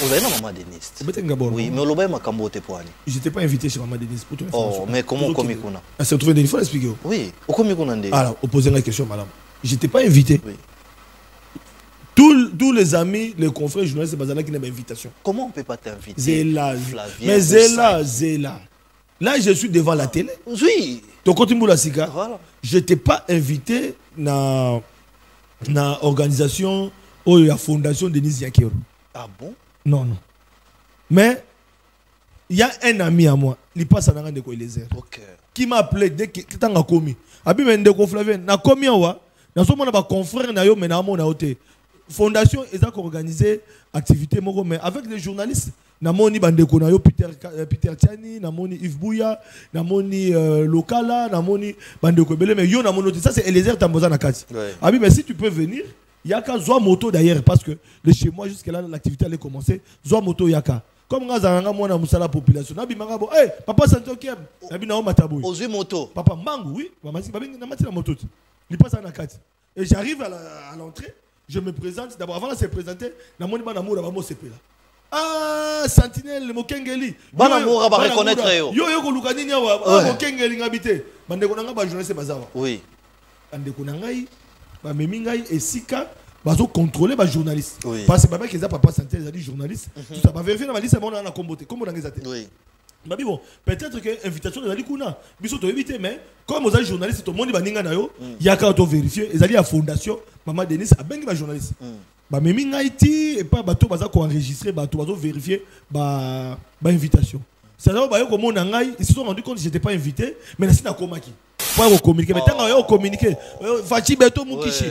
Vous avez maman Denise. Oui, mais on m'a camboté pour aller. Je n'étais pas invité chez maman Denise pour tout. Oh, mais comment on a? Ah, c'est trouvé des fois expliquer. Oui, comment on a? Alors, opposez la question, madame. Je n'étais pas invité. Oui. Tous les amis, les confrères journalistes, c'est qui n'ont pas invitation. Comment on ne peut pas t'inviter? Zéla. Mais Zéla. Là, je suis devant la télé. Oui. Donc, quand tu me dis voilà. Je n'étais pas invité dans l'organisation ou la fondation Denise Nyakero. Ah bon? Non. Mais il y a un ami à moi, il passe à Nangande Koilezer, qui m'a appelé dès que tu as commis. Abi Mendeko Flavien, na commis wa, na so mon confrère na yo mena mo na ote. Fondation eza ko organiser activité moko mais avec les journalistes na moni bandeko na yo Peter Tiani, na moni Yves Bouya, na moni Lokala, na moni bandeko belé mais yo na moni ça c'est Eliezer Tamboza na kati. Abi mais si tu peux venir, yaka zoa moto d'ailleurs parce que de chez moi jusqu'à là l'activité allait commencer, zoa moto yaka. Comme Ngazanga mona musala population, nabi mangabo, hey papa Santokiem, nabi na o mataboui. Ozu moto. Papa Mangu oui, maman si babi na mati la moto. Il passe na kati. Et j'arrive à l'entrée. Je me présente, d'abord avant de se présenter, na moni bana moura ba mo sepela. Ah, Sentinelle Mokengeli. Bana moura ba reconnaître yo. Yo ko lukani nya wa Mokengeli ngabité. Bande ko nanga ba journaliste bazawa. Oui. Bande ko nanga ba memi ngai esika bazo contrôler ba journaliste. Parce que baba keza papa Sentinelle a dit journaliste. Tout ça ba vérifier na ba liste bona na komboté. Comment nanga zate. Oui. Bah bon, peut-être que invitation de Zalikuna, biso to éviter mais comme aux journalistes tout le monde baninga na yo, il y a qu'à to vérifier, ils allaient à fondation maman Denise a bengi ba journaliste. Bah même ngaiti et pas bateau baza ko enregistrer bateau bazo vérifier ba invitation. C'est là ba yo comme on ngai, ils se sont rendus compte que j'étais pas invité, mais là c'est na komaki. Pour communiquer, mais tant que communiquer, Fachi Beto Mukishi,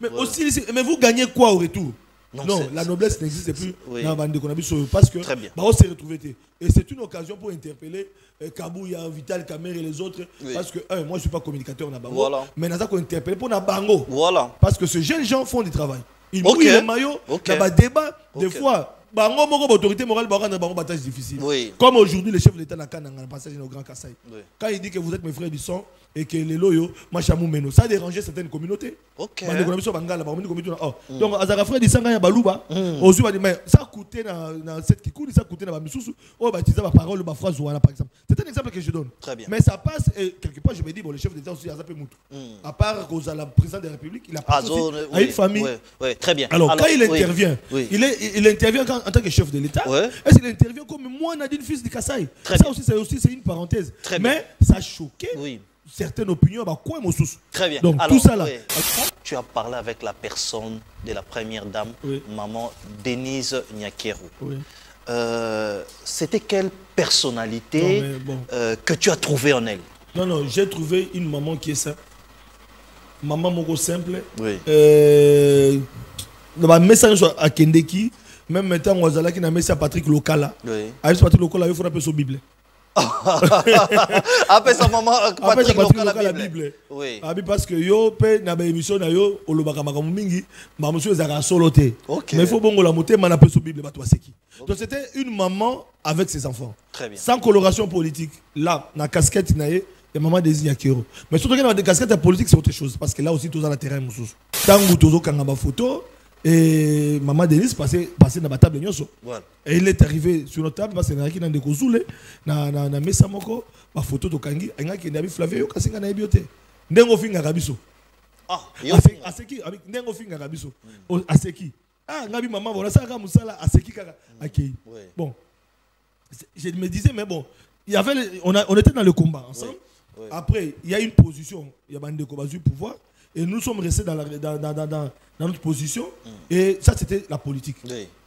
mais aussi mais vous gagnez quoi au retour? Non, la noblesse n'existe plus dans la bande de Konabi parce que on s'est retrouvé. Et c'est une occasion pour interpeller Kabouya, Vital, Kamer et les autres. Parce que moi je ne suis pas communicateur, mais nous avons interpellé pour Nabango. Parce que ces jeunes gens font du travail. Ils mouillent les maillots, il y a des débats, des fois. Bango moko autorité morale bango bataille difficile. Comme aujourd'hui le chef de l'État n'a qu'à un passage au Grand Kassai. Quand il dit que vous êtes mes frères du sang et que les loyaux machamou meno, ça a dérangé certaines communautés. Donc azara frère du sang ya baluba, ozu dit mais ça coûtait dans cette qui coûte ça coûtait dans bamisusu, oh baptiser ma parole ba phrase voilà par exemple. C'est un exemple que je donne. Mais ça passe et quelque part je me dis bon le chef de l'État aussi a zappé mutu. À part cause à la président de la République, il a passé à une famille. Très bien. Alors quand il intervient, il intervient quand en tant que chef de l'État, est-ce qu'il intervient comme moi, Nadine, fils de Kassai? Ça aussi, c'est une parenthèse. Mais ça a choqué certaines opinions. Très bien. Donc, alors, tout ça là. Tu as parlé avec la personne de la première dame, maman Denise Nyakero. C'était quelle personnalité que tu as trouvée en elle? Non, j'ai trouvé une maman qui est simple. Maman moko simple. Dans ma message à Kendeki. Même maintenant, on a qui n'a mis à Patrick Lokala. Avec Patrick Lokala, il faut appeler sa Bible. Après sa maman, Patrick Lokala la Bible. Oui. Parce que yo pe na ba émission na yo olobaka makamu mingi, ma monsieur ezaka soloté. Mais il faut bongo la moté, man appelle sa Bible ba toi c'est qui. Donc c'était une maman avec ses enfants. Très bien. Sans coloration politique. Là, na casquette na et maman désigne Nyakero. Mais surtout que dans des casquettes politiques c'est autre chose parce que là aussi tout dans le terrain mususu. Tangu tozo kangaba photo. Et maman Denise passait dans la table. Et il est arrivé sur notre table parce qu'il y a qui dans des cousoules, na mesa moko, ma photo de Kangi, il y a qui n'a pas flavé, il y a qui n'a pas été. N'engo finga rabiso. Ah, aseki, n'engo finga rabiso. Aseki. Ah, ngabi maman, voilà ça, musala, aseki kaka. Ok. Bon, je me disais, mais bon, on était dans le combat ensemble. Après, il y a une position, il y a bande de combat du pouvoir. Et nous sommes restés dans notre position. Et ça, c'était la politique.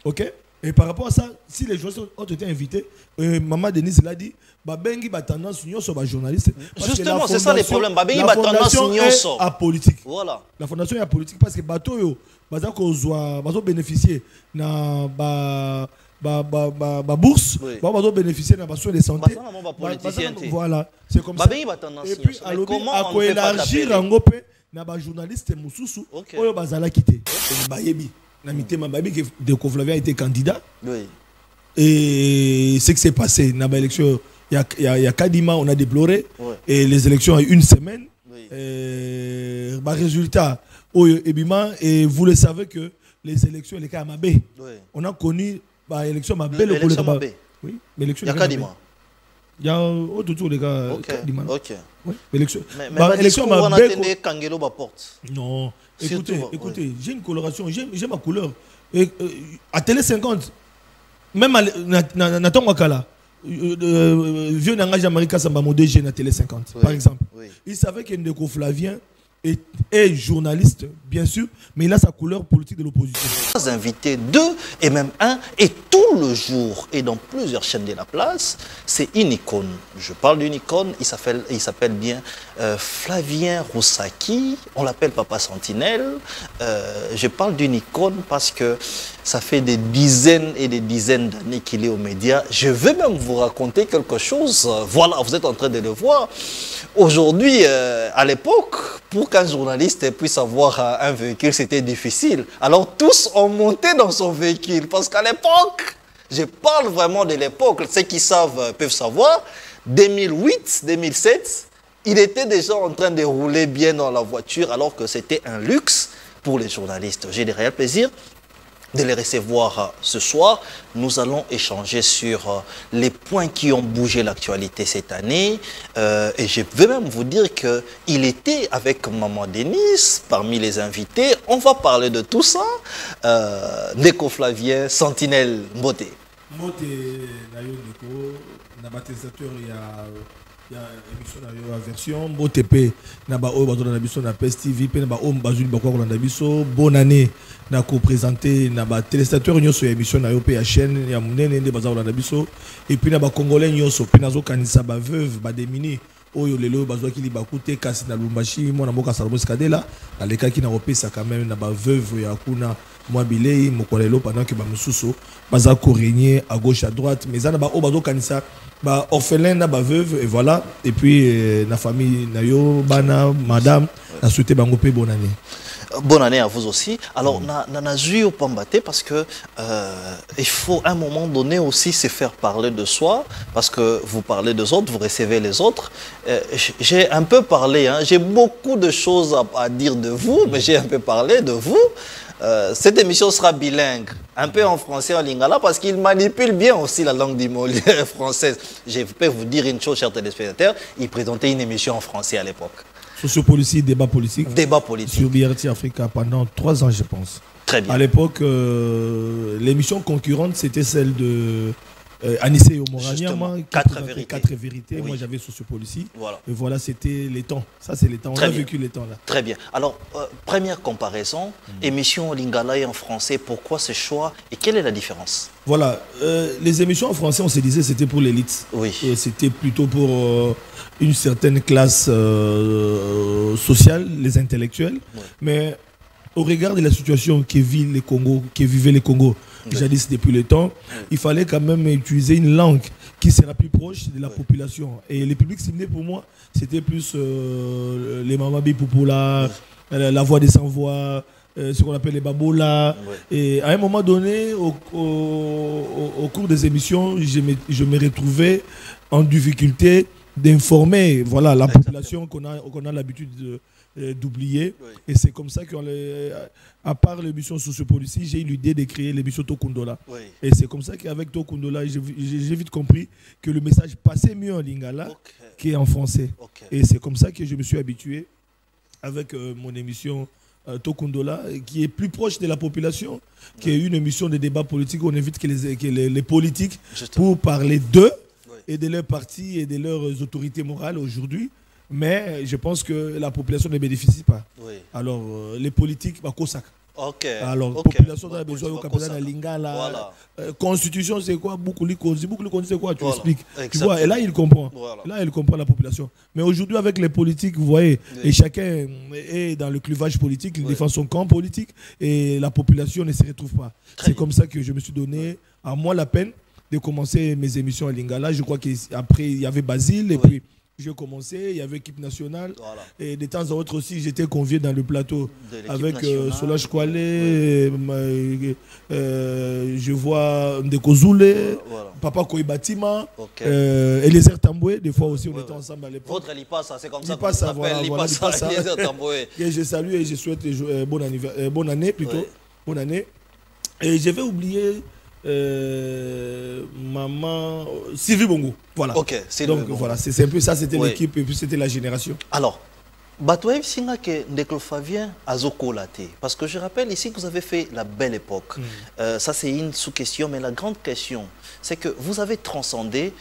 Ok? Et par rapport à ça, si les journalistes ont été invités, Maman Denise l'a dit, Babengi ba tendance sur les journalistes. Justement, c'est ça le problème. Babengi ba tendance sur la politique. Voilà. La fondation est à politique parce que bateau baza bénéficier na bourse, va bénéficier de soins de santé. Voilà, c'est comme ça. Et puis à élargir un groupe na ba journaliste mususu oyo bazala quitté. Bayebi na mitema bayebi que de Flavien a été candidat. Et ce qui s'est passé dans l'élection, il y a Kadima, on a déploré. Et les élections en une semaine. Résultat, et vous le savez que les élections, les cas à Mabé, on a connu Bah, élection ma belle élection ma belle. Oui, mais élection. Il y a Kadima. Il y a autour les gars. Kadima. OK. Oui, élection. Mais élection ma belle. Kangelo ma porte. Non. Écoutez, j'ai une coloration, j'ai ma couleur. À Télé 50, même à Nathan Wakala, vieux Nanga Jamarika Samba Modé à Télé 50, par exemple. Il savait qu'Endeko Flavien est journaliste, bien sûr, mais il a sa couleur politique de l'opposition. Invité 2 et même 1 et tout le jour et dans plusieurs chaînes de la place, c'est une icône. Je parle d'une icône, il s'appelle bien Flavien Roussaki, on l'appelle Papa Sentinelle. Je parle d'une icône parce que ça fait des dizaines et des dizaines d'années qu'il est aux médias. Je vais même vous raconter quelque chose. Voilà, vous êtes en train de le voir. Aujourd'hui, à l'époque, pour qu'un journaliste puisse avoir un véhicule, c'était difficile. Alors tous ont monté dans son véhicule. Parce qu'à l'époque, je parle vraiment de l'époque, ceux qui savent peuvent savoir, 2008, 2007, il était déjà en train de rouler bien dans la voiture alors que c'était un luxe pour les journalistes. J'ai le réel plaisir de les recevoir ce soir. Nous allons échanger sur les points qui ont bougé l'actualité cette année. Et je vais même vous dire qu'il était avec Maman Denise parmi les invités. On va parler de tout ça. Ndeko Flavien, Sentinelle Mbote. Mbote, Ndeko, Nabatisateur, il y a émission na version Mbote Naba O bazo na biso na PES TV pe naba O bazuli bakwa ko na biso bonne année na ko présenter naba téléspectateur nyoso ya émission na yo pe ya chaîne ya munene nde bazo na biso et puis naba congolais nyoso pe nazo kanisa ba veuve ba démini oyo lelo bazo ki li bakute kasi na Lumbashi mona moka Salomon Skadela aleka ki na opesa quand même naba veuve ya kuna moi bilei mokolelo pendant que ba mususu baza ko régner à gauche à droite mais ça naba o bazo kanisa bah orphelin na ba veuve et voilà et puis la famille na yo bana madame a souhaité bango pe bonne année. Bonne année à vous aussi. Alors na joué au Pambaté parce que il faut à un moment donné aussi se faire parler de soi parce que vous parlez des autres, vous recevez les autres. J'ai un peu parlé, hein, j'ai beaucoup de choses à dire de vous, mais j'ai un peu parlé de vous. Cette émission sera bilingue, un peu en français, en lingala, parce qu'il manipule bien aussi la langue française. Je peux vous dire une chose, chers téléspectateurs, il présentait une émission en français à l'époque. Sociopolitique, débat politique. Débat politique. Sur BRT Africa pendant 3 ans, je pense. Très bien. À l'époque, l'émission concurrente, c'était celle de Anissé Omoraniama, 4 vérités. 4 vérités. Oui. Moi, j'avais Sociopolitique. Voilà. Et voilà, c'était les temps. Ça, c'est les temps. On a vécu les temps là. Très bien. Alors, première comparaison, émission lingala et en français, pourquoi ce choix et quelle est la différence? Voilà. Les émissions en français, on se disait, c'était pour l'élite. Oui. C'était plutôt pour une certaine classe sociale, les intellectuels. Oui. Mais au regard de la situation que vivaient les Congos, jadis depuis le temps, il fallait quand même utiliser une langue qui sera plus proche de la population. Et les publics ciblés pour moi, c'était plus les Mamabi Poupoula, la voix des sans-voix, ce qu'on appelle les babola. Et à un moment donné, au cours des émissions, je me retrouvais en difficulté d'informer voilà, la population qu'on a l'habitude d'oublier. Et c'est comme ça qu'à part l'émission Sociopolitique, j'ai eu l'idée de créer l'émission Tokundola. Et c'est comme ça qu'avec Tokundola, j'ai vite compris que le message passait mieux en lingala qu'en français. Et c'est comme ça que je me suis habitué avec mon émission Tokundola, qui est plus proche de la population, qui est une émission de débat politique où on invite que les politiques pour parler d'eux et de leurs partis et de leurs autorités morales aujourd'hui. Mais je pense que la population ne bénéficie pas. Alors, les politiques, bah, Kosak. Alors, la population a besoin de capitaine Lingala. Constitution, c'est quoi? Beaucoup de c'est quoi? Tu expliques. Tu vois, et là, il comprend. Là, il comprend la population. Mais aujourd'hui, avec les politiques, vous voyez, et chacun est dans le clivage politique, il défend son camp politique, et la population ne se retrouve pas. C'est comme ça que je me suis donné à moi la peine de commencer mes émissions à Lingala. Je crois qu'après, il y avait Basile, et puis j'ai commencé, il y avait l'équipe nationale. Et de temps en autre aussi, j'étais convié dans le plateau avec Solage Kouale, je vois Ndeko Zoulé, Papa Koibatima, Eliezer Tamboué. Des fois aussi, on était ensemble à l'époque. Votre Lipasa, c'est comme ça qu'on s'appelle Lipasa. Eliezer Tamboué. Et je salue et je souhaite bonne année plutôt. Bonne année. Et je vais oublier maman Sylvie Bongo. Voilà. Ok, donc voilà, c'est un peu ça, c'était l'équipe et puis c'était la génération. Alors, Batoev Singa que Ndeklo Flavien Azokolate. Parce que je rappelle ici que vous avez fait la belle époque. Ça c'est une sous-question, mais la grande question, c'est que vous avez transcendé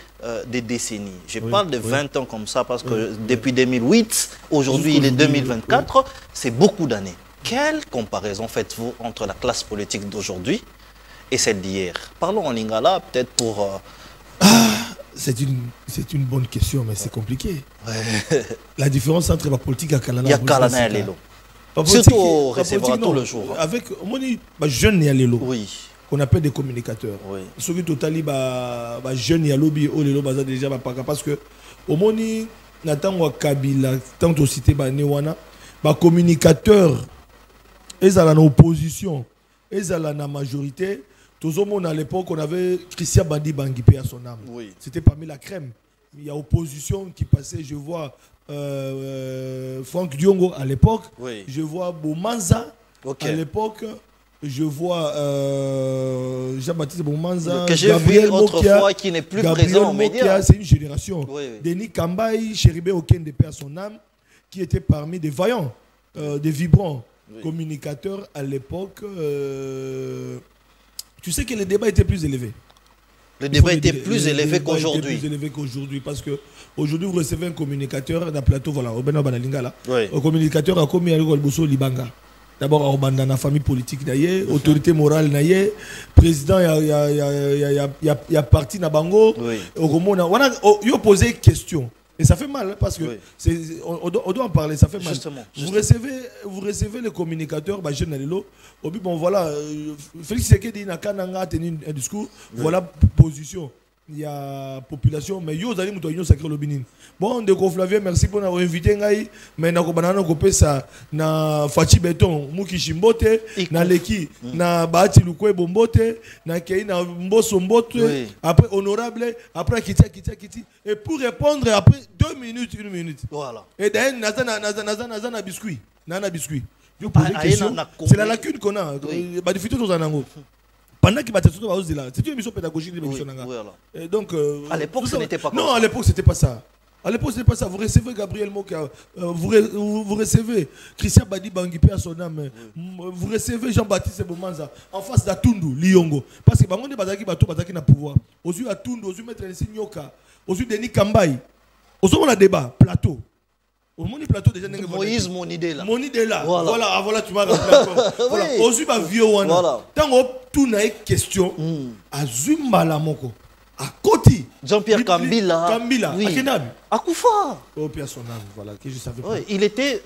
des décennies. Je parle de 20 ans comme ça parce que depuis 2008, aujourd'hui il est 2024, c'est beaucoup d'années. Quelle comparaison faites-vous entre la classe politique d'aujourd'hui et celle d'hier? Parlons en lingala, peut-être pour... C'est une bonne question, mais c'est compliqué. La différence entre la politique et Kalana. Il y a Kalana et Lelo. Surtout au recevoir tout le jour. Avec les jeunes et Lelo. Oui. Qu'on appelle des communicateurs. Oui. Ceux qui totali jeunes et lobby au Lelo baza déjà parce que au moni Nathan Kabila tant au cité Newana communicateur ils allaient en opposition ils allaient en majorité. Tout le monde à l'époque, on avait Christian Bandi Bangipé à son âme. Oui. C'était parmi la crème. Il y a opposition qui passait, je vois Franck Diongo à l'époque. Oui. Je vois Bomanza à l'époque. Je vois Jean-Baptiste Bomanza. Que j'ai vu autrefois qui n'est plus présent aux médias. C'est une génération. Oui. Denis Kambaï, Chéribé Okende à son âme, qui était parmi des vaillants, des vibrants communicateurs à l'époque. Tu sais que les débats étaient plus élevés. Le débat était plus élevé qu'aujourd'hui. Plus élevé qu'aujourd'hui parce que aujourd'hui vous recevez un communicateur d'un plateau, voilà, au Beno Banalinga là. Un communicateur a commis à Bosso Libanga. D'abord au Banda, la famille politique d'ailleurs, autorité morale d'ailleurs, président il y a parti na bango. Au Romona, on a posé question. Et ça fait mal parce que on doit en parler, ça fait mal. Justement. Vous recevez les communicateurs, jeune Alelo. Bon voilà, Félix Sekedi n'a qu'à tenir un discours. Voilà position. Il y a population, mais yo allez moutonyo sacré lobinin. Bon, Ndeko Flavien, merci pour nous inviter ngai. Mais na ko banana ko pesa na Fachi Beton, Muki Shimbote, na Leki, na Bahati Lukwe Bombote, na Kei na Mboso Mbote. Après honorable, après Kiti. Et pour répondre après 2 minutes, 1 minute. Voilà. Et d'ailleurs nazana biscuit, nana biscuit. Yo poser question. C'est la lacune qu'on a. Ba difficulté dans un pendant qu'il battait surtout là, c'est une émission pédagogique de l'émission. Et donc à l'époque ce n'était pas comme ça. Non, à l'époque c'était pas ça. À l'époque c'était pas ça. Vous recevez Gabriel Moka, vous recevez Christian Badi Bangipé à son âme, vous recevez Jean-Baptiste Bomanza en face d'Atundu Liyongo parce que bango de bazaki bato bazaki na pouvoir. Ozu Atundu, ozu mettre Nyoka, ozu Denis Kambaï. Ozu on a débat plateau. Au plateau déjà Moïse Monidela. Voilà, tu m'as rappelé. Voilà, Ozu ba vieux wana. Voilà. Tant tout na question Azumba la moko. À côté Jean-Pierre Kambila. Oui. Akoufa. Oh Pierre son âme, voilà que je savais pas. Oui, il était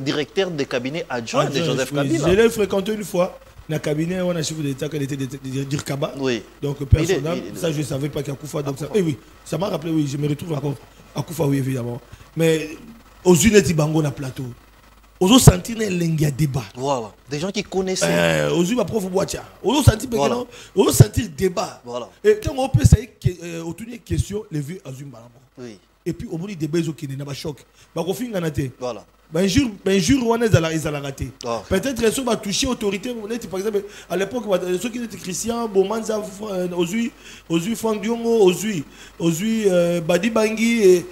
directeur de cabinet adjoint de Joseph Kabila. Je l'ai fréquenté une fois. Dans le cabinet, on a chef d'État qu'elle était dire Kaba. Oui. Donc Pierre son âme, ça je ne savais pas qu'Akoufa. Donc ça, oui, ça m'a rappelé, oui, je me retrouve encore. Akoufa, oui, évidemment. Mais aux Unetti Bango na plateau. Aux sentir un débat. Voilà. Des gens qui connaissaient. Aux Unetti prof Boatia. Aux sentir aux sentir débat. Voilà. Et quand on peut essayer une question, les vieux Azumba. Oui. Et puis au bout du débat qui n'est pas choc. Bah on finit nganaté. Voilà. Ben jour on est à la raté. Peut-être que ça va toucher autorité. Par exemple à l'époque ceux qui étaient Christian Bomanza, Ozui Franck Diongo, Ozui Badi Bangui et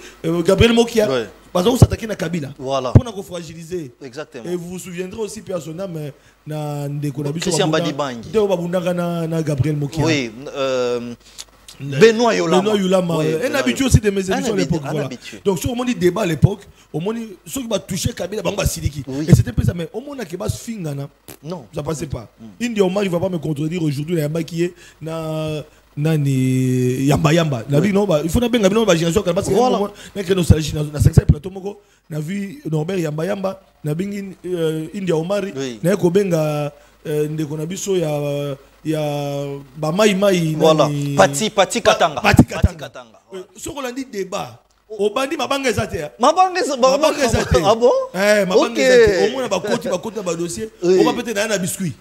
Gabriel Mokia. Ouais. Parce que vous s'attaquez à Kabila. Voilà. Pour nous fragiliser. Exactement. Et vous vous souviendrez aussi personnellement na Christian Badi Bangui. Na Gabriel Mokia. Oui. Benoît Yulama. Un habitué aussi de mes émissions à l'époque. Voilà. Donc, si on dit débat à l'époque, ceux qui vont toucher Kabila, ils vont Siliki. Et c'était pas ça. Mais au moment où on a Fingana, non, ça ne passait pas. Indi Omar, il ne va pas me contredire aujourd'hui. Il y a nani yamba na bi no ba il faut na benga bino ba génération parce que moi na que nostalgie na 5 plateau moko na vu Norbert yamba na bingi India Omari na ko benga ndeko na biso ya ba mai voilà pati katanga soko landi débat au bandi mabanga ezate mabanga ezate ah bon mabanga ezate au moins ba koti ba dossier on va peut-être na biscuit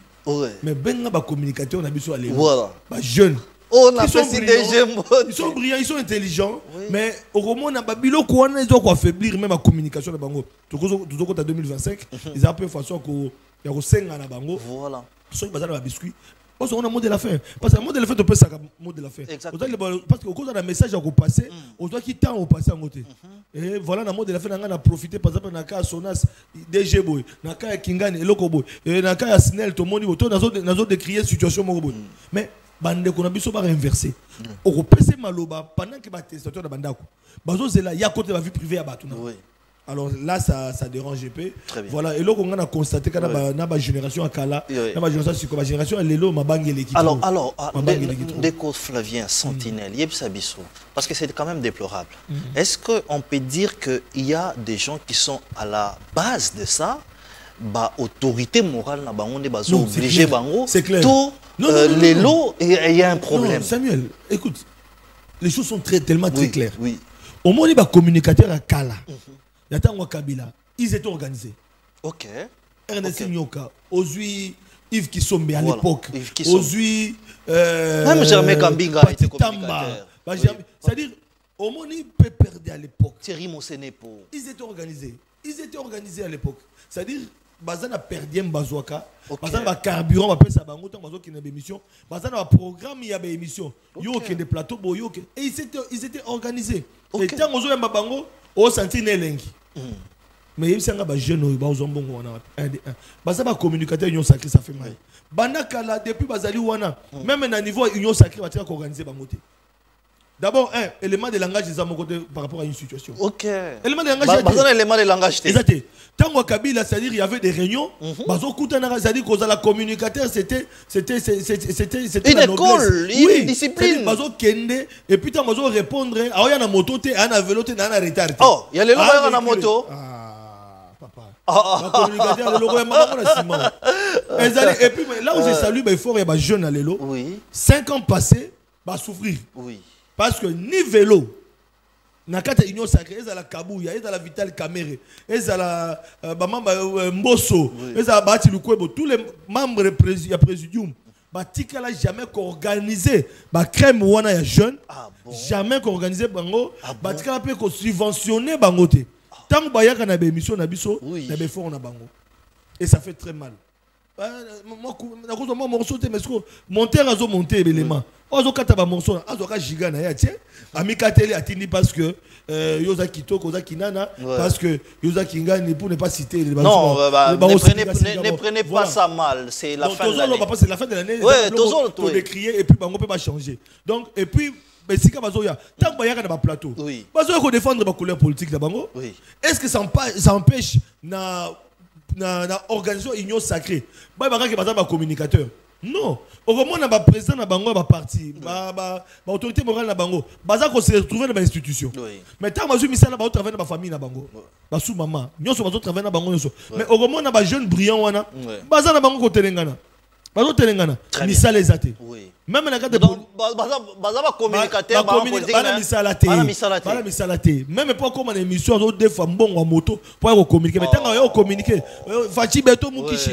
mais benga ba communicateur na biso aller voilà ba jeune. Ils sont brillants, ils sont intelligents, oui. Mais au moment où Babilo ils ont affaiblir même la communication de Bango. Tout en 2025, ils ont un peu façon que y a 5 ans à Bango. Voilà. Ceux qui basent dans biscuit, Parce qu'on a un mot de la fin. Parce que le mot de la fin, tu peux ça mot de la fin. Parce qu'au cours d'un message à passer, on doit quitter au passé en côté. Et voilà, le mot de la fin, on a profité. Par exemple, dans le cas de Sonas, DG Boy, dans le cas de Kingan et Loko Boy, dans le cas de Snell, tout le monde, on a décrié la situation. Mais, bande qu'on a vu, ça renversé. On peut se maloba pendant que tu es testateur de Bandako. Bazo, c'est là, il y a côté de la vie privée à Batuna. Alors là, ça dérange un peu. Voilà, et là, on a constaté que dans la génération à Kala, dans la génération à Lelo, ma bangue et l'équipe. Alors, Déco Flavien, Sentinelle, parce que c'est quand même déplorable. Est-ce qu'on peut dire qu'il y a des gens qui sont à la base de ça? Autorité morale, on est obligé, c'est clair. Les lots, il y a un problème. Non, Samuel, écoute, les choses sont tellement très claires. Au moins, les communicateurs à Kala. Yatango Kabila, ils étaient organisés. Ok. Ernest Nyoka, Ozui, Yves Kissombe à l'époque. Ozui. Même Germain Kambinga était communicateur. C'est-à-dire, au moins, ils peuvent perdre à l'époque. Thierry Mosenepo. Ils étaient organisés. Ils étaient organisés à l'époque. C'est-à-dire, Bazana perdait Bazouaka. Bazana carburant, on appelle ça Bango, Bazo qui n'a pas d'émission. Bazana programme, il y a des émissions. Yo qui des plateaux, et ils étaient organisés. Et tant qu'on a Bango, au sentinelle lengi mais il s'en va jeune ba ozombo wana ba ça ba communicateur union sacrée ça fait mal banaka depuis bazali wana même na niveau union sacrée va tirer organiser ba moté d'abord un élément de langage des mon côté par rapport à une situation. OK, élément de langage élément de langage exact. Tango Kabila, c'est-à-dire il y avait des réunions bazo kutana, c'est-à-dire que la communicateur c'était une école, une discipline bazo kende et puis tant bazo répondre ah ya na moto te ana vélo te na retard. Oh, il y a les logo na moto. Papa. La communicateur le logo na ciment. Et puis là où je salue il faut y a jeune à l'élo. 5 ans passés va souffrir. Parce que ni vélo nakata union sacrée ezala Kabuya ezala Vital Kamere ezala Mbosso ezala Bati Lukwebo tous les membres du présidium batikala jamais qu'organiser ba crème wana ya jeune jamais qu'organiser bango batikala pe ko subventionner bango te tant bayaka na ba émission na biso na ba fort na bango et ça fait très mal. Moi morceau te mais monter azo monter élément ozo kata ba morceau azo ka giga na ya tie amikateli atindi parce que yoza kitoko za kinana parce que yoza kingani pour ne pas citer les non ne prenez pas ça mal, c'est la fin de l'année. C'est la fin de l'année. Tout décrier et puis bango peut pas changer. Donc et puis mais si Kabazoya, tant que Bayaka na plateau, Bazoya ko défendre ba couleur politique da bango. Est-ce que ça empêche na organisation union sacrée ba que bazaba communicateur? Non, au moment na ba président na bango ba parti ba autorité morale na bango baza ko se retrouver dans ba institution. Mais tant bazu misala ba travailler na ba famille na bango ba sous maman nyonso bazo travailler na bango nyonso. Mais au moment na ba jeune brillant wana baza na bango ko telengana bazo telengana misala ezate. Même na cadre bazaba communicateur ba politique bana misalate même pas comme en émission zo des fois bon en moto pour communiquer mais tant on communiquer Fachi Beto Mukishi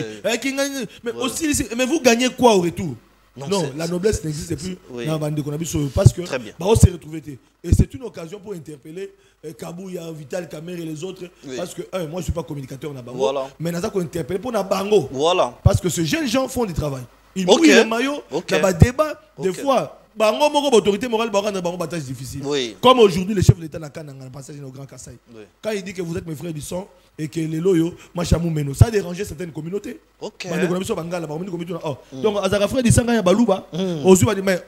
mais aussi mais vous gagnez quoi au retour? Non, la noblesse n'existe plus dans bande qu'on a parce que on s'est retrouvé et c'est une occasion pour interpeller Kabuya, Vital Kamere et les autres parce que moi je suis pas communicateur na bango mais naza ko interpeller pour na bango parce que ces jeunes gens font du travail. Ils mouillent les maillots, il y a des débats, des fois, l'autorité morale va rendre un bataille difficile. Comme aujourd'hui, le chef de l'État n'a pas passé dans le Grand Kassai. Quand il dit que vous êtes mes frères du sang et que les loyaux, ça a dérangé certaines communautés. Donc, à frère du sang, il y a Balouba.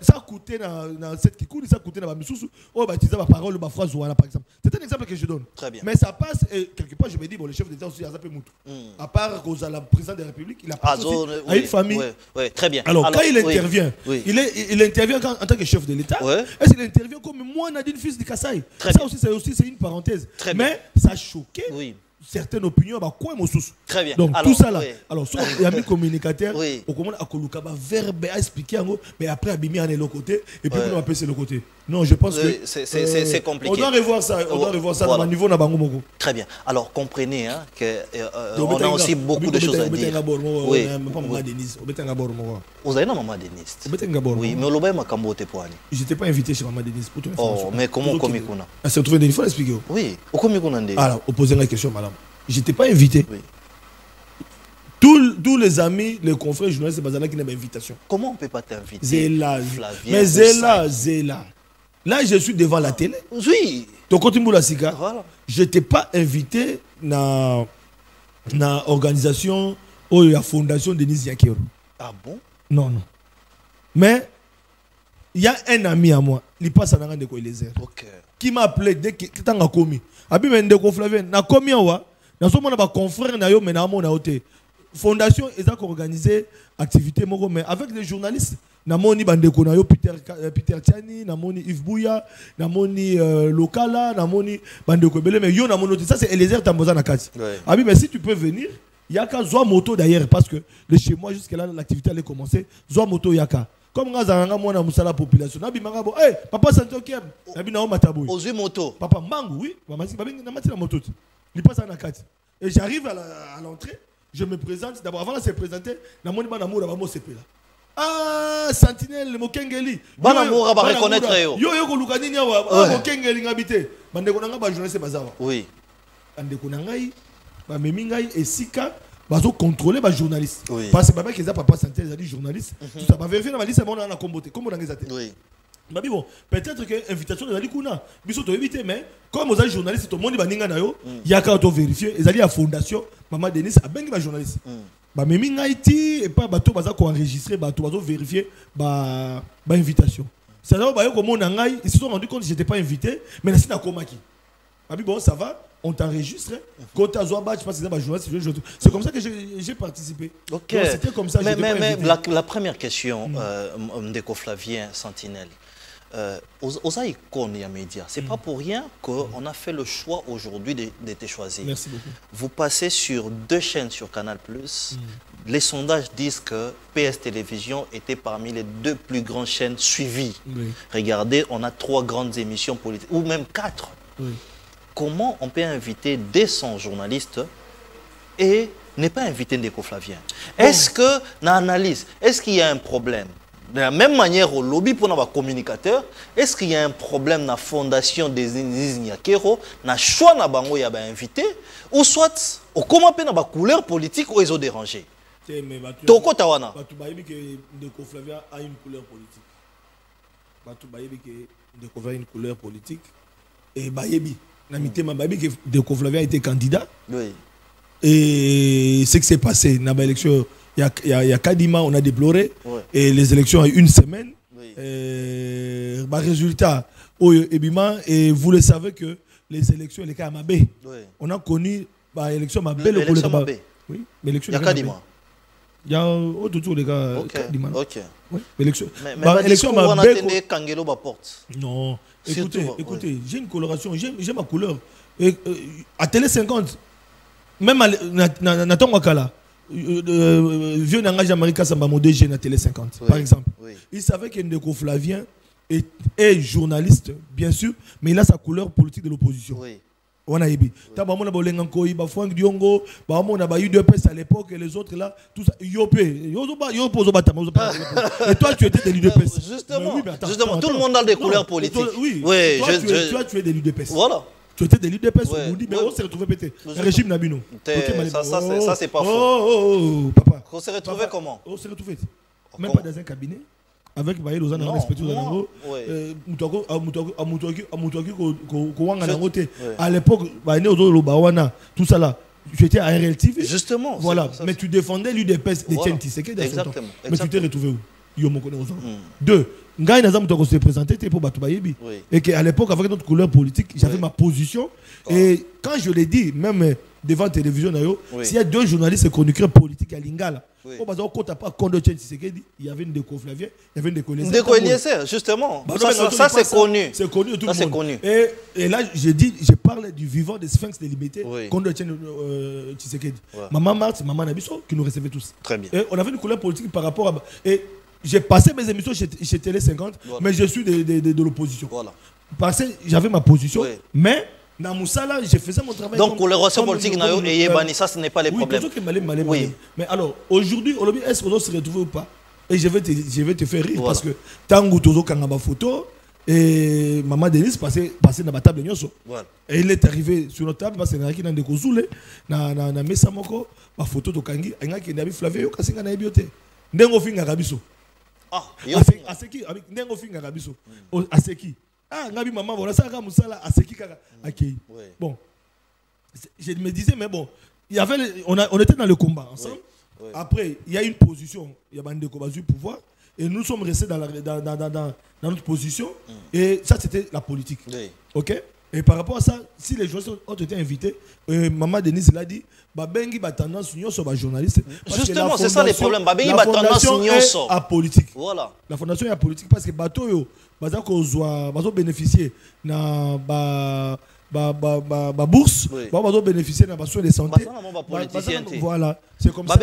Ça a coûté dans cette qui coûte, ça a coûté dans la Missoussou. Oh, bah, tu sais, ma parole, ma phrase, voilà, par exemple. C'est un exemple que je donne. Mais ça passe, et quelque part, je me dis, bon, le chef de l'État aussi, à part qu'aux la présidente de la République, il a passé à une famille. Oui, très bien. Alors, quand il intervient, il intervient en tant que chef de l'État. Est-ce qu'il intervient comme moi, Nadine, fils de Kassai? Ça aussi, c'est une parenthèse. Mais ça a choqué certaines opinions. Très bien. Donc, tout ça là. Alors, il y a mis communicateur. Au comment à verbe à expliquer, mais après, à bimi à l'autre côté. Et puis, on va passer l'autre côté. Non, je pense que c'est compliqué. On doit revoir ça. On doit revoir ça dans le niveau de Bango. Très bien. Alors, comprenez qu'on a aussi beaucoup de choses à dire. Oui. Vous avez une maman Denise. Oui, mais on a ma cambote pour aller. Je n'étais pas invité chez maman Denise. Oh, mais comment Komikuna? C'est retrouvé des fois expliquer. Oui, au Komikuna. Alors, opposez la question, madame. Je n'étais pas invité. tous les amis, les confrères journalistes, c'est Bazala qui n'a pas d'invitation. Comment on ne peut pas t'inviter? Zéla. Mais Zéla. Là, je suis devant la télé. Oui. Voilà. Je n'étais pas invité dans la organisation ou la fondation Denis Yakero. Ah bon? Non. Mais il y a un ami à moi, il passe à Nangan de Koilezer, qui m'a appelé dès que tu as commis. Abi Mendeko Flavien, na commis wa, na so mona ba confrère na yo mais na mo na hote. Fondation ils ont organisé activité moko mais avec les journalistes. Na moni bandeko na yo Peter Tiani, na moni Yves Bouya, na moni Lokala, na moni bandeko belé mais yo na moni ça c'est Eliezer Tamboza na kati. Abi mais si tu peux venir, yaka zoa moto d'ailleurs parce que de chez moi jusqu'à là l'activité allait commencer, zoa moto yaka. Comme moi na musala population nabi mangabo hey papa santo kiem nabi na o mataboui ozui moto papa mangu oui mama si babi na mati la moto il passe na kati et j'arrive à l'entrée je me présente d'abord avant de se présenter na moni bana moura ba mo sepela ah sentinelle mokengeli bana moura ba reconnaître yo ko luka nini wa mokengeli ngabité bande ko nanga ba journaliste bazawa oui ande ko ngai ba memi ngai esika bazo contrôler ba journaliste parce que baba keza papa santé ils a dit journaliste tout ça ba vérifier na liste mon na comboté comme on ngeza té oui babi bon peut-être que invitation ezali kuna biso to éviter mais comme aux journalistes to moni baninga na yo yaka to vérifier ezali à fondation maman Denis a bengi ba journaliste ba memi ngaiti et pas bato baza ko enregistrer bato bazo vérifier ba invitation ça va ba yo ko mona ngai ils se sont rendu compte que j'étais pas invité mais na sina komaki babi bon ça va on t'enregistre quand tu as un badge c'est comme ça que j'ai participé. Ok. C'était comme ça. Mais la première question Ndeko Flavien Sentinelle aux icônes et médias c'est pas pour rien qu'on a fait le choix aujourd'hui de te choisir. Merci beaucoup. Vous passez sur 2 chaînes sur Canal+. Les sondages disent que PS Télévision était parmi les 2 plus grandes chaînes suivies. Regardez, on a 3 grandes émissions politiques ou même 4. Comment on peut inviter 200 journalistes et ne pas inviter Ndeko Flavien? Est-ce que, dans l'analyse, est-ce qu'il y a un problème? De la même manière au lobby pour nos communicateurs, est-ce qu'il y a un problème dans la fondation des Nyakero, dans le choix de bango y a invité, ou soit, comment peut la couleur politique ou ils ont dérangé? Toko Tawana. Ndeko Flavien a une couleur politique. Ndeko Flavien a une couleur politique. Et Bayebi. Ndeko Flavien a été candidat. Oui. Et ce qui s'est passé dans l'élection, il y a Kadima, on a déploré. Et les élections ont eu 1 semaine. Résultat, et vous le savez que les élections, les cas à Mabé. On a connu l'élection Mabé. L'élection Mabé. Oui. Il y a Kadima. Il y a autour des gars Kadima. Ok. L'élection. Mais l'élection Mabé. Kangelo porte. Non. Écoutez, j'ai une coloration, j'ai ma couleur. À Télé 50, même à Nathan Wakala, vieux Nanga Jamarika Samba Modé, à Télé 50, par exemple. Il savait que Ndeko Flavien est journaliste, bien sûr, mais il a sa couleur politique de l'opposition. On a ébi. Tabamona Bolenganko, Bafouang Diongo, Bamona Bayou de Pes à l'époque et les autres là, tout ça, Yopé, et toi tu étais de l'UDPS. Justement, tout le monde a des couleurs politiques. Oui, toi tu es de l'UDPS. Voilà. Tu étais de l'UDPS, on dit, mais on s'est retrouvé pété. Le régime Nabino. Ça c'est pas faux. Oh, papa. On s'est retrouvé comment? On s'est retrouvé. Même pas dans un cabinet. Avec Baye Lozana, on respecte Lozana. À l'époque, tout ça là, tu étais à RLTV. Justement. Voilà, mais tu défendais l'UDPS de Tienti. Exactement. Mais tu t'es retrouvé où? Deux, Ngaï Nazam s'est présenté pour Batoubayebi. Et qu'à l'époque, avec notre couleur politique, j'avais ma position. Et quand je l'ai dit, même devant la télévision, s'il y a 2 journalistes et chroniqueurs politiques à Lingala, il y avait une Ndeko Flavien, il y avait une Ndeko Eliezer, justement. Ça c'est connu. C'est connu, tout le monde. Et là, je parle du vivant des Sphinx de Liberté, Kondo Etienne Tshisekedi. Maman Marthe, Maman Nabiso, qui nous recevaient tous. Très bien. Et on avait une couleur politique par rapport à... Et j'ai passé mes émissions chez Télé 50, mais je suis de l'opposition. Voilà. Parce que j'avais ma position, mais... Dans Moussala, je faisais mon travail. Donc, pour les relations politiques, ça, ce n'est pas les problèmes. Oui. Mais alors, aujourd'hui, est-ce qu'on doit se retrouver ou pas? Et je vais te faire rire parce que tant que tu as une photo, Et maman Denise passait dans la table nyonso. Voilà. Et il est arrivé sur notre table parce que na de kozule na mesa moko ba photo to kangi nga ki na bi Flavio kasinga na biote. Ndengo finga kabiso. Ah, aseki avec ndengo finga kabiso. Aseki. Ah ngabi maman voilà ça ka musala aseki kaka akei. Bon. Je me disais mais bon, il y avait on était dans le combat ensemble. Oui. Après, il y a une position, il y a Bandeko Bazu pouvoir et nous sommes restés dans notre position et ça c'était la politique. Oui. OK? Et par rapport à ça, si les journalistes ont été invités, Maman Denise l'a dit, Babengi ba tendance union sur les journalistes. Justement, c'est ça les problèmes. Babengi ba tendance union sur la politique. Voilà. La fondation est à politique parce que bateau yo bazo bénéficier na bourse, bazo bénéficier na soins de santé. Voilà, c'est comme ça.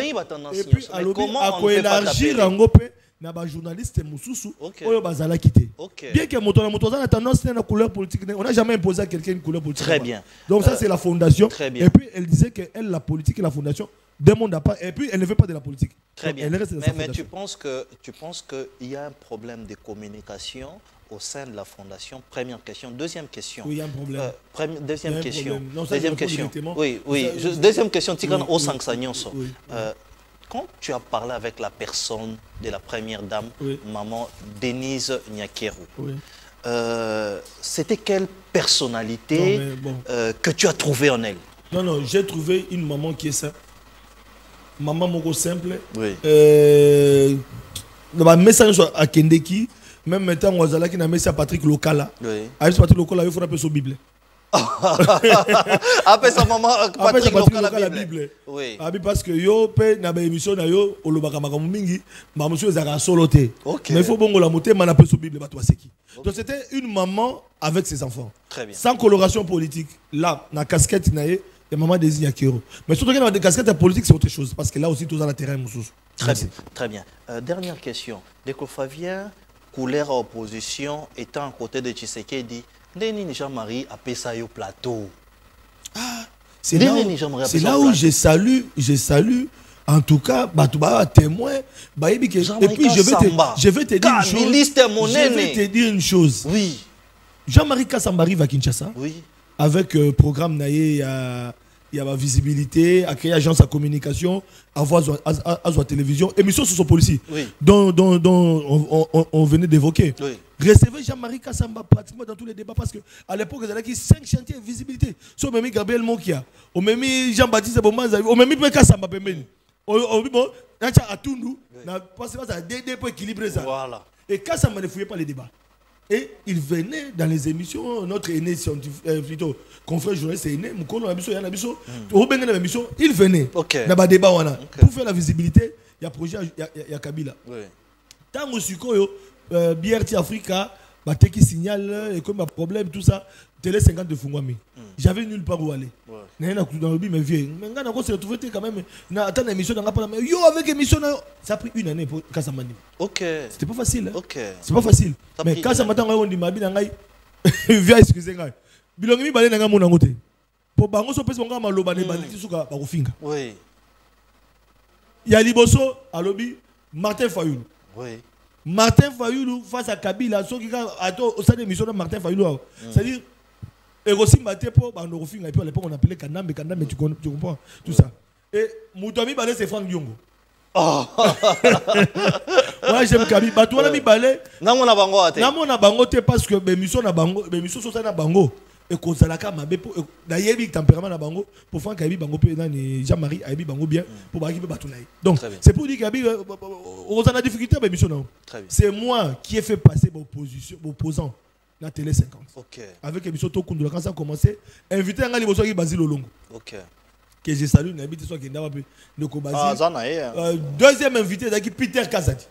Et puis comment on élargir en gopé na ba journaliste mususu oyo bazala quitté. Bien que moto a tendance à la couleur politique, on n'a jamais imposé à quelqu'un une couleur politique. Très bien. Donc ça c'est la fondation. Et puis elle disait que elle la politique et la fondation demandent pas et puis elle ne fait pas de la politique. Très bien. Mais tu penses que il y a un problème de communication au sein de la fondation? Première question. Deuxième question. Oui, il y a un problème. Deuxième question. Non, deuxième question. Oui. Deuxième question. Tikana Osangsanyonso. Quand tu as parlé avec la personne de la première dame, maman Denise Nyakeru, c'était quelle personnalité que tu as trouvée en elle? Non, j'ai trouvé une maman qui est simple. Maman moko simple. Oui. Dans ma message à Kendeki, même maintenant, on a un message à Patrick Lokala. Oui. Avec Patrick Lokala, il faut appeler sa Bible. Après sa maman, Patrick Lokala la Bible. Oui. Parce que yo, pe na ba émission na yo, olobaka makambo mingi, ma monsieur ezaka soloté. Mais il faut bongo la moté, man appelle sa Bible, ba toi c'est qui. Donc c'était une maman avec ses enfants. Très bien. Sans coloration politique. Là, na casquette na ye, et maman désigne Kero. Mais surtout dans des casquettes politiques, c'est autre chose parce que là aussi tout dans le terrain moussous. Très bien. Dernière question. Dès Fabien couleur à opposition étant à côté de Tshisekedi, Ndeni Jean-Marie a payé au plateau. Ah, c'est là où je salue en tout cas Batouba témoin et puis je vais te dire une chose. Oui. Jean-Marie Kassamba arrive à Kinshasa. Oui. Avec programme naïe il y a la visibilité, à créer agence à communication, à voir la télévision, émission sur son policier, dont on venait d'évoquer. Oui. Recevez Jean-Marie Kassamba pratiquement dans tous les débats parce qu'à l'époque, il y avait 5 chantiers de visibilité. Si on a mis Gabriel Mokia, on a mis Jean-Baptiste Bomanza, on a mis Kassamba Pemeni. On a mis Atundu, parce que ça a DD pour équilibrer ça. Voilà. Et Kassamba ne fouillait pas les débats. Et il venait dans les émissions, notre aîné scientifique, plutôt confrère journaliste aîné, il venait dans le débat pour faire la visibilité. Il y a projet, il y a Kabila. Tant que BRT Africa, qui signale, et comme un problème, tout ça, télé 50 de Fungwami. J'avais nulle part où aller. Dans le mais vieux. Mais on s'est retrouvé quand même. Attends, émission, avec émission, ça a pris une année pour Kassamani. C'était pas facile. C'est pas facile. Mais Kassamata, on dit, ma vie, viens, excusez-moi. Bilongi balé nanga mona ngote. Po bango so pesi nga maloba ne baliki suka ba kofinga. Oui. Ya liboso alobi Martin Fayulu. Oui. Martin Fayulu face à Kabila, so qui a au sein de l'émission de Martin Fayulu. C'est-à-dire Erosimba tepo ba ndorofinga et puis à l'époque on appelait Kanambe, tu comprends tout ça. Et Mutomi balé c'est Franck Diongo. Oh. Moi j'aime Kabila. Ba toi la mi balé. Namona bango ate. Namona bango te parce que l'émission na bango, l'émission so ça na bango. Et qu'on s'alaka mabe pour d'ailleurs le tempérament na bango pour faire Kabi bango pe nani Jean-Marie Aibi bango bien pour ba ki pe batunaï. Donc c'est pour dire Kabi on a difficulté à l'émission non. C'est moi qui ai fait passer l'opposition opposant la télé 50. Avec l'émission Tokundula quand ça a commencé, invité un liboso qui Basile Olongo. Que je salue n'habite soit qui n'a pas de Basile. Deuxième invité d'aki Peter Kazadi.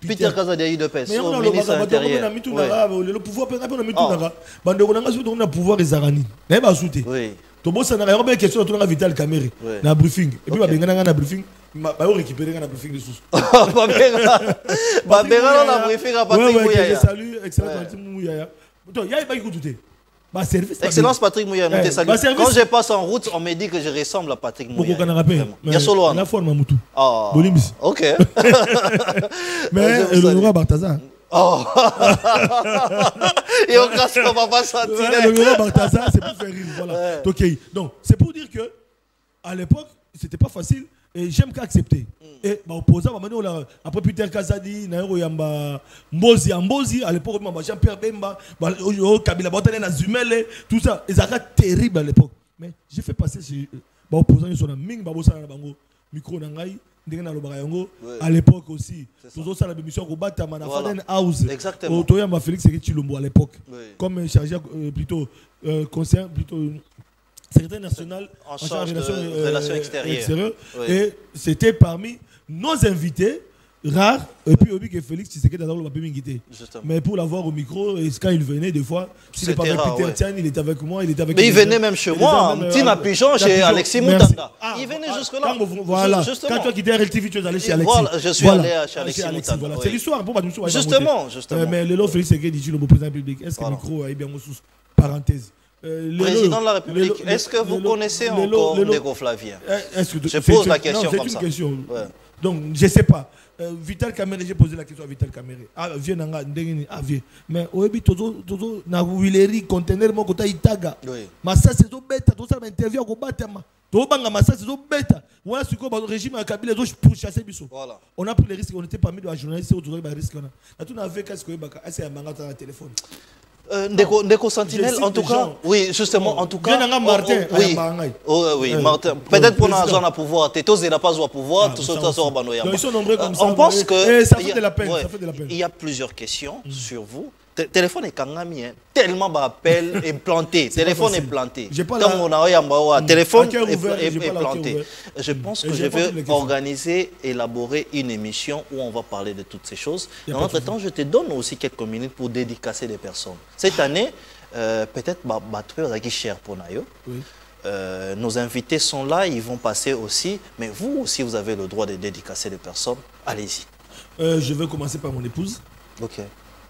Peter Kazadi a eu de paix. Au ministre intérieur. Le pouvoir peut répondre à Mitounaga. Bande on a surtout un pouvoir des Arani. N'est pas souté. Oui. Tobo ça n'a pas question de Vital Kameri. Na briefing. Et puis ba bengana na briefing. Ba récupérer na briefing de sous. Ba bengana na briefing à Patrick Mouyaya. Salut, excellent Patrick Mouyaya. Donc il y a pas écouté. Bah service. Excellence Patrick Mouyaya, nous te saluons. Quand je passe en route, on me dit que je ressemble à Patrick Mouyaya. Pourquoi qu'on a rappelé? Il y a solo un. La forme Mamoutou. Ah. Bolimis. OK. Mais le roi Bartazar. Oh. Et on casse pas papa Sentinelle. Le Laurent Barthaza, c'est pour faire rire. Voilà. Ouais. Okay. Donc, c'est pour dire que à l'époque, c'était pas facile. Et j'aime qu'accepter. Et bah, opposant, après Peter Kazadi, Nairo Yamba, Mbozi, à l'époque, Jean-Pierre Bemba, Kabila Botane, Zumele, tout ça. Ils étaient terribles à l'époque. Mais j'ai fait passer ces opposants, ils sont là, Ming Babosa, micro Nangai. À l'époque aussi, toujours ça la émission au Batama, na Faden House. Exactement. Au Toyama Félix Chilombo à l'époque. Comme chargé plutôt conseiller plutôt secrétaire national en charge de relations extérieures. Et c'était parmi nos invités rares. Et puis Obi que Félix Tshisekedi dans le Babimingité. Mais pour l'avoir au micro, et quand il venait des fois, s'il n'est pas avec Peter Tian, il était avec moi, il était avec. Mais il venait même chez moi, Tina Pigeon, chez Alexis Moutanda. Il venait jusque-là. Voilà. Quand tu as quitté RLTV, tu es allé chez Alexis. Voilà, je suis allé chez Alexis Moutanda. C'est l'histoire. Justement. Mais le Félix Tshisekedi dit le président de la République. Est-ce que le micro est bien sous parenthèse? Président de la République, est-ce que vous connaissez encore Ndeko Flavien? Je pose la question comme ça. C'est une question. Donc, je ne sais pas. Vital Kamere, j'ai posé la question à Vital Kamere. Ah, viens nanga ndengini, ah viens. Mais oebi tozo na wileri conteneur mo kota itaga. Massa c'est zo beta, to ça interview ko batama. To banga massa c'est zo beta. Voilà ce que le régime a Kabila pour chasser biso. Voilà. On a pris les risques, on était parmi les journalistes autour des risques on a. Là tout n'avait qu'à ce que baka, c'est un manga dans le téléphone. Ndeko Sentinelle, en tout cas, oui, justement, en tout cas. Martin, oui, Martin. Peut-être pour nous avoir pouvoir, Tétos n'a pas au pouvoir, tout ça, ils sont nombreux comme ça. On pense que. Ça fait de la peine. Il y a plusieurs questions sur vous. Téléphone est kangami, tellement d'appels est planté. Téléphone est planté. Téléphone est planté. Je pense que je vais organiser, élaborer une émission où on va parler de toutes ces choses. Dans notre temps, je te donne aussi quelques minutes pour dédicacer des personnes. Cette année, peut-être qui cher pour Nayo. Nos invités sont là, ils vont passer aussi. Mais vous aussi, vous avez le droit de dédicacer des personnes. Allez-y. Je vais commencer par mon épouse. Ok.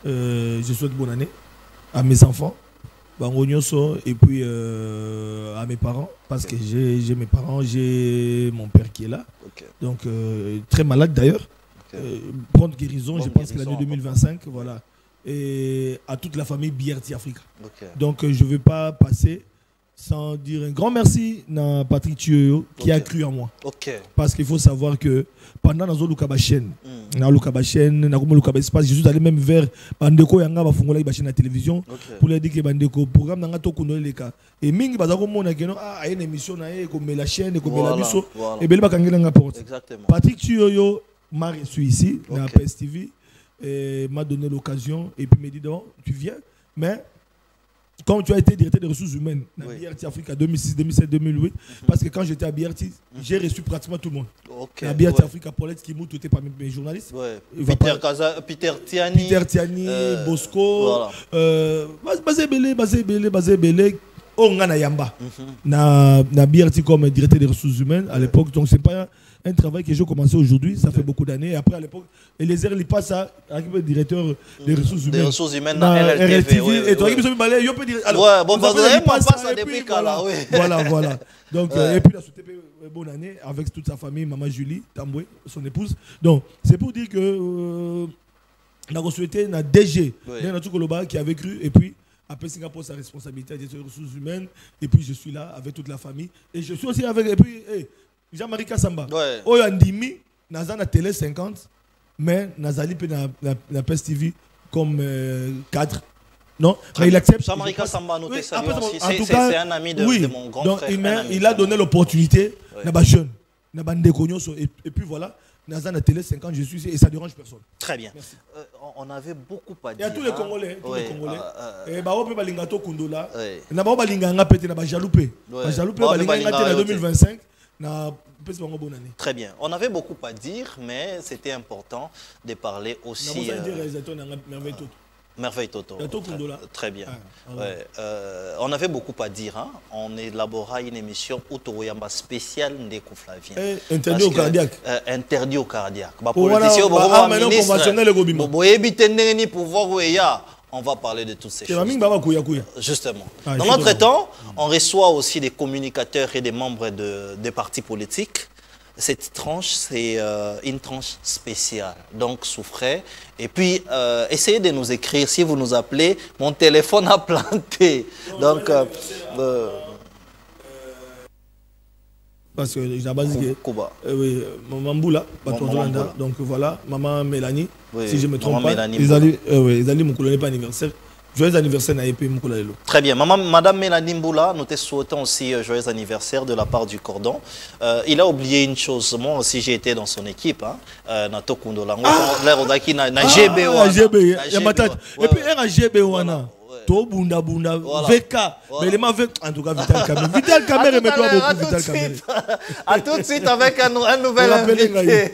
Je souhaite bonne année à mes enfants, et puis à mes parents, parce que j'ai mes parents, j'ai mon père qui est là, donc très malade d'ailleurs, bonne guérison, je pense que l'année 2025, voilà, et à toute la famille BRT Africa. Donc je ne vais pas passer sans dire un grand merci à Patrick Thioyo qui a cru en moi. Parce qu'il faut savoir que pendant dans le chaîne, je suis allé même vers Bandeko Yanga la chaîne à la télévision pour leur dire que Bandeko programme n'a pas les cas. Et Ming Bazako Mona qui a une émission comme la chaîne comme la biso et belle bakangela nga porte. Patrick Thioyo m'a reçu ici à PS TV et m'a donné l'occasion et puis m'a dit donc tu viens mais comme tu as été directeur des ressources humaines à BRT Africa 2006, 2007, 2008, parce que quand j'étais à BRT, j'ai reçu pratiquement tout le monde. À BRT Africa, Paulette Kimou, tout était parmi mes journalistes. Peter Tiani, Bosco, Basé Belé, Ongana Yamba, na BRT comme directeur des ressources humaines à l'époque. Donc c'est pas un travail que j'ai commencé aujourd'hui, ça fait beaucoup d'années. Après à l'époque, Eliezer il passe à directeur des ressources humaines. Des ressources humaines dans RLTV. Et toi qui me balai, yo peut dire. Ouais, bon bah il passe depuis là, oui. Voilà. Donc et puis la souhaité bonne année avec toute sa famille, maman Julie Tamboué, son épouse. Donc c'est pour dire que on a souhaité na DG, Renato Koloba qui avait cru et puis après Singapour sa responsabilité des ressources humaines et puis je suis là avec toute la famille et je suis aussi avec et puis Jean-Marie Kassamba. Oyo andimi naza na télé 50 mais nazali pe na PES TV comme cadre. Non, mais il accepte. Jean-Marie Kassamba nous c'est un ami de mon grand donc, frère. Il a donné l'opportunité na ba jeune, na bande konyoso et puis voilà. Naza na télé 50 je suis et ça dérange personne. Très bien. On avait beaucoup à dire. Il y a tous les Congolais, et ba ope balinga to kundola. Na ba balinga nga pété na ba jaloupé. Ba jaloupé balinga nga 2025. Très bien. On avait beaucoup à dire, mais c'était important de parler aussi. Merveille Toto. Très bien. On avait beaucoup à dire. Hein. On élabora une émission Outoyamba spéciale Ndeko Flavien. Interdit au cardiaque. Interdit au cardiaque. On va parler de toutes ces choses. Justement. Dans notre temps, on reçoit aussi des communicateurs et des membres des partis politiques. cette tranche, c'est une tranche spéciale. Donc, souffrez. Et puis, essayez de nous écrire. Si vous nous appelez, mon téléphone a planté. Donc, parce que j'ai dit oui, maman Boula, donc voilà, maman Mélanie, oui, si je me trompe pas, ils allaient mon colonel pas anniversaire. Joyeux anniversaire à EP Moukolalelo. Très bien. Madame Mélanie Mboula, nous te souhaitons aussi joyeux anniversaire de la part du cordon. Il a oublié une chose. Moi aussi, j'ai été dans son équipe. Nato Kundolango. Na GBO. Et puis, un GBO. To bunda VK. Mais les mains en tout cas, Vital Kamer. Vital Kamer, aime-toi beaucoup, Vital Kamer. À tout de suite avec un nouvel invité.